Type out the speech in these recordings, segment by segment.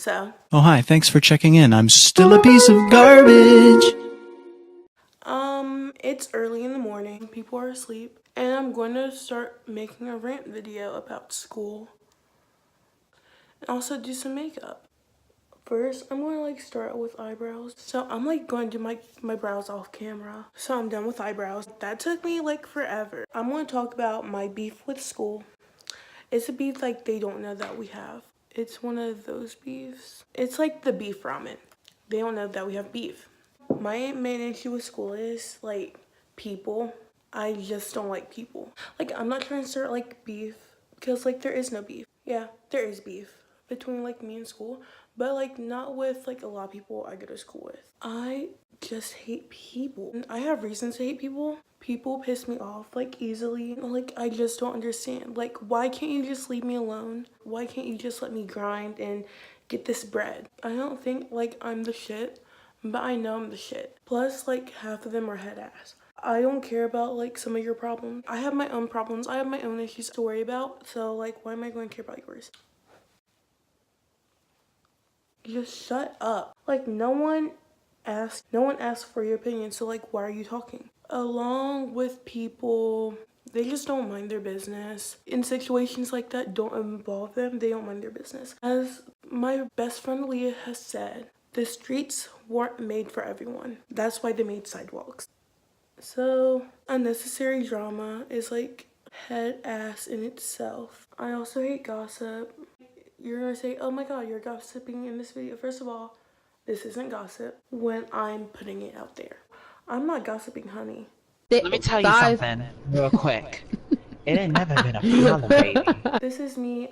So. Oh, hi. Thanks for checking in. I'm still a piece of garbage. It's early in the morning. People are asleep. And I'm going to start making a rant video about school. And also do some makeup. First, I'm going to start with eyebrows. So I'm going to do my brows off camera. So I'm done with eyebrows. That took me forever. I'm going to talk about my beef with school. It's a beef they don't know that we have. It's one of those beefs. It's like the beef ramen. They don't know that we have beef. My main issue with school is people. I just don't like people. I'm not trying to start beef because there is no beef. Yeah, there is beef between me and school, but not with a lot of people I go to school with. I just hate people. And I have reasons to hate people. People piss me off easily. I just don't understand. Why can't you just leave me alone? Why can't you just let me grind and get this bread? I don't think I'm the shit, but I know I'm the shit. Plus half of them are head ass. I don't care about some of your problems. I have my own problems. I have my own issues to worry about. So why am I going to care about yours? Just shut up. No one asked for your opinion. So why are you talking? Along with people, they just don't mind their business. In situations like that, don't involve them. They don't mind their business. As my best friend Leah has said, the streets weren't made for everyone. That's why they made sidewalks. So unnecessary drama is head ass in itself. I also hate gossip. You're gonna say, oh my god, you're gossiping in this video. First of all, this isn't gossip when I'm putting it out there. I'm not gossiping, honey. Let me tell you something real quick. It ain't never been a problem, baby. This is me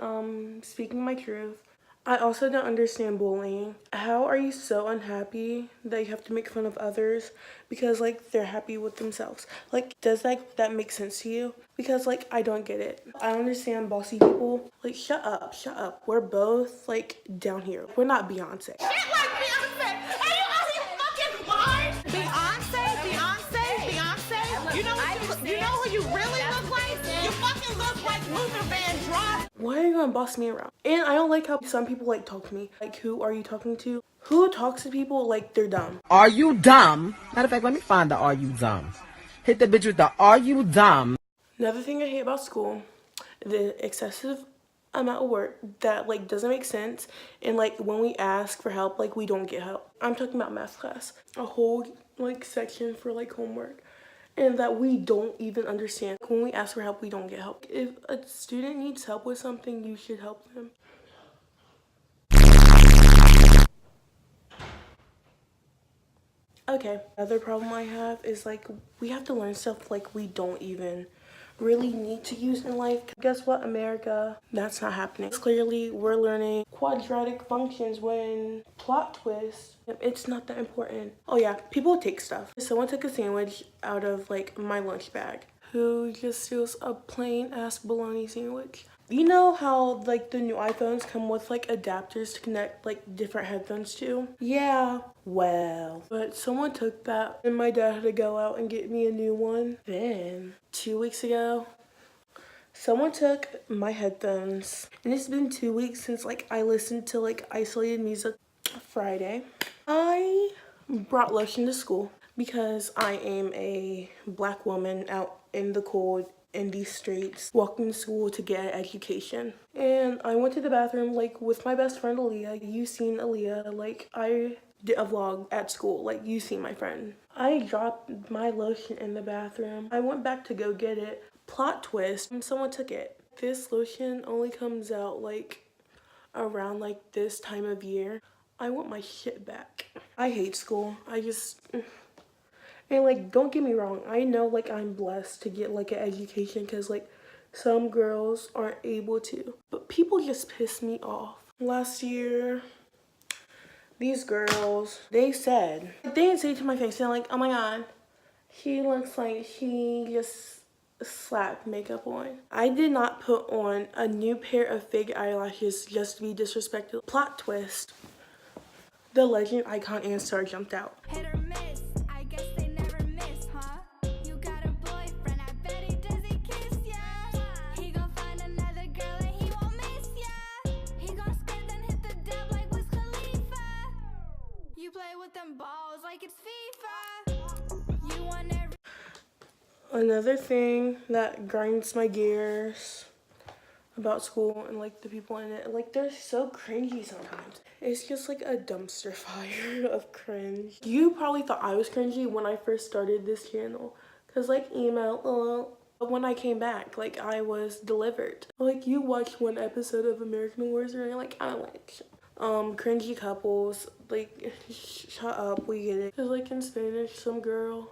speaking my truth. I also don't understand bullying. How are you so unhappy that you have to make fun of others because they're happy with themselves? Does that make sense to you? Because I don't get it. I don't understand bossy people. Shut up. We're both down here. We're not Beyonce. Shit like Beyonce. Are you out of your fucking mind? Beyonce. You know who you really look like? You fucking look like Luther Vandross. Why are you gonna boss me around? And I don't like how some people talk to me. Who are you talking to? Who talks to people they're dumb? Are you dumb? Matter of fact, let me find the are you dumb. Hit the bitch with the are you dumb. Another thing I hate about school, the excessive amount of work that doesn't make sense, and when we ask for help we don't get help. I'm talking about math class, a whole section for homework, and that we don't even understand. When we ask for help, we don't get help. If a student needs help with something, you should help them. Okay, another problem I have is we have to learn stuff we don't even really need to use in life. Guess what, America? That's not happening. Clearly, we're learning quadratic functions when plot twist, it's not that important. Oh yeah, people take stuff. Someone took a sandwich out of my lunch bag. Who just steals a plain ass bologna sandwich? You know how the new iPhones come with adapters to connect different headphones to? Yeah, well, but someone took that and my dad had to go out and get me a new one. Then 2 weeks ago, someone took my headphones, and it's been 2 weeks since I listened to isolated music. Friday, I brought lotion to school because I am a black woman out in the cold in these streets, walking to school to get an education. And I went to the bathroom with my best friend Aaliyah. You seen Aaliyah, I did a vlog at school, you seen my friend. I dropped my lotion in the bathroom. I went back to go get it. Plot twist, and someone took it. This lotion only comes out around this time of year. I want my shit back. I hate school. And don't get me wrong, I know I'm blessed to get an education because some girls aren't able to, but people just piss me off. Last year, these girls, they didn't say it to my face, they're oh my god, she looks like she just slapped makeup on. I did not put on a new pair of fake eyelashes just to be disrespectful. Plot twist, the legend, icon, and star jumped out. Hit or miss, I guess they never miss, huh? You got a boyfriend, I bet he doesn't kiss ya. He gon' find another girl and he won't miss ya. He gon' skip then hit the dab like Wiz Khalifa. them balls like it's FIFA. You want every Another thing that grinds my gears about school and like the people in it, like they're so cringy sometimes. It's just like a dumpster fire of cringe. You probably thought I was cringy when I first started this channel, cause like email, but when I came back, like I was delivered. Like you watched one episode of American Wars and you're like, I like cringy couples, like shut up, we get it. Cause like in Spanish, some girl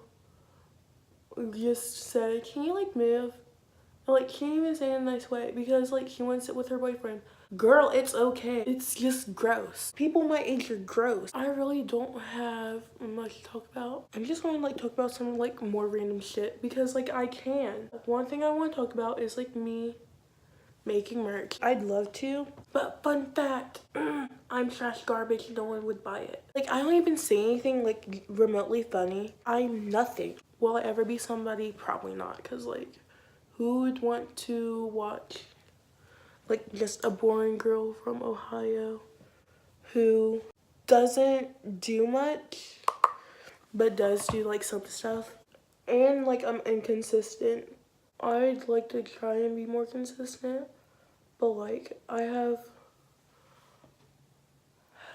just said, can you like move? Like, she didn't even say it in a nice way because, like, she wants it with her boyfriend. Girl, it's okay. It's just gross. People my age are gross. I really don't have much to talk about. I'm just going to, like, talk about some, like, more random shit because, like, I can. One thing I want to talk about is, like, me making merch. I'd love to, but fun fact, I'm trash garbage. No one would buy it. Like, I don't even say anything, like, remotely funny. I'm nothing. Will I ever be somebody? Probably not, because, like, who would want to watch like just a boring girl from Ohio who doesn't do much but does do like some stuff? And like I'm inconsistent. I'd like to try and be more consistent, but like I have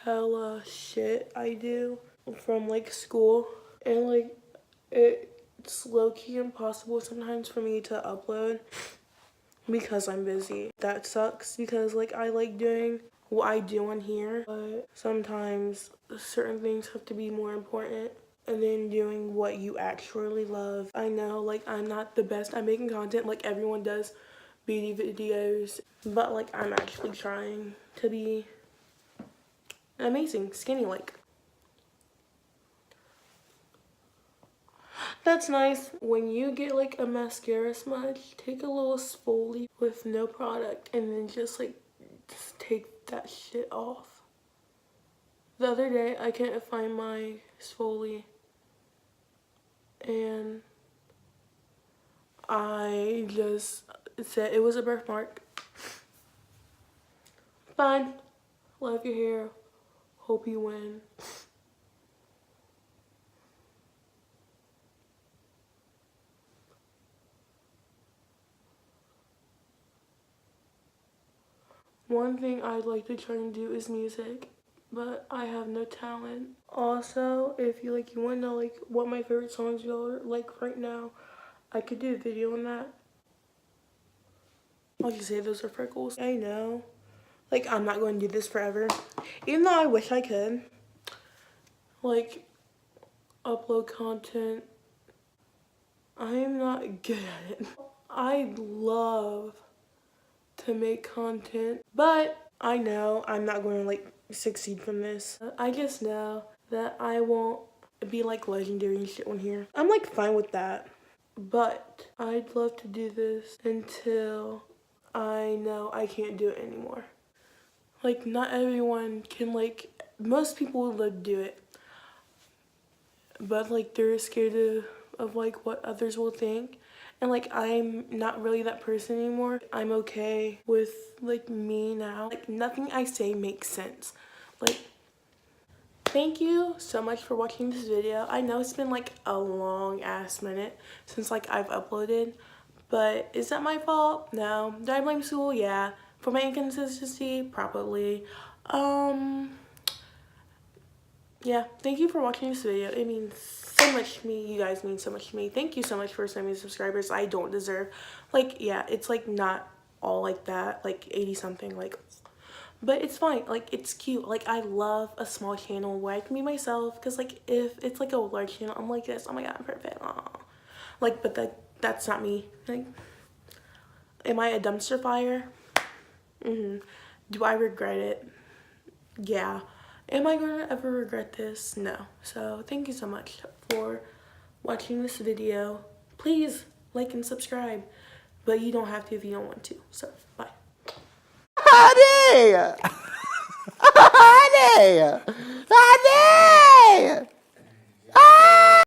hella shit I do from like school, and like it's low-key impossible sometimes for me to upload because I'm busy. That sucks because like I like doing what I do on here, but sometimes certain things have to be more important, and then doing what you actually love. I know like I'm not the best at making content, like everyone does beauty videos, but like I'm actually trying to be amazing, skinny like. That's nice. When you get like a mascara smudge, take a little spoolie with no product and then just take that shit off. The other day I couldn't find my spoolie and I just said it was a birthmark. Fine. Love your hair. Hope you win. One thing I'd like to try and do is music, but I have no talent. Also, if you want to know like what my favorite songs are like right now, I could do a video on that. I'll just say those are freckles. I know. Like I'm not going to do this forever. Even though I wish I could. Like upload content. I am not good at it. I'd love to make content, but I know I'm not going to like succeed from this. I just know that I won't be like legendary and shit on here. I'm like fine with that, but I'd love to do this until I know I can't do it anymore. Like not everyone can, like most people would love to do it, but like they're scared of like what others will think. And like I'm not really that person anymore. I'm okay with like me now. Like nothing I say makes sense. Like thank you so much for watching this video. I know it's been like a long ass minute since like I've uploaded, but is that my fault? No. Do I blame school? Yeah. For my inconsistency? Probably. Yeah, thank you for watching this video. It means so much to me. You guys mean so much to me. Thank you so much for sending me subscribers. I don't deserve, like, yeah, it's like not all like that, like 80 something, like, but it's fine. Like it's cute. Like I love a small channel where I can be myself, because like if it's like a large channel, I'm like this, oh my god, I'm perfect. Aww. Like, but that's not me. Like, am I a dumpster fire? Do I regret it? Yeah. Am I going to ever regret this? No. So thank you so much for watching this video. Please like and subscribe, but you don't have to if you don't want to. So bye. Honey! Honey! Honey! Ah!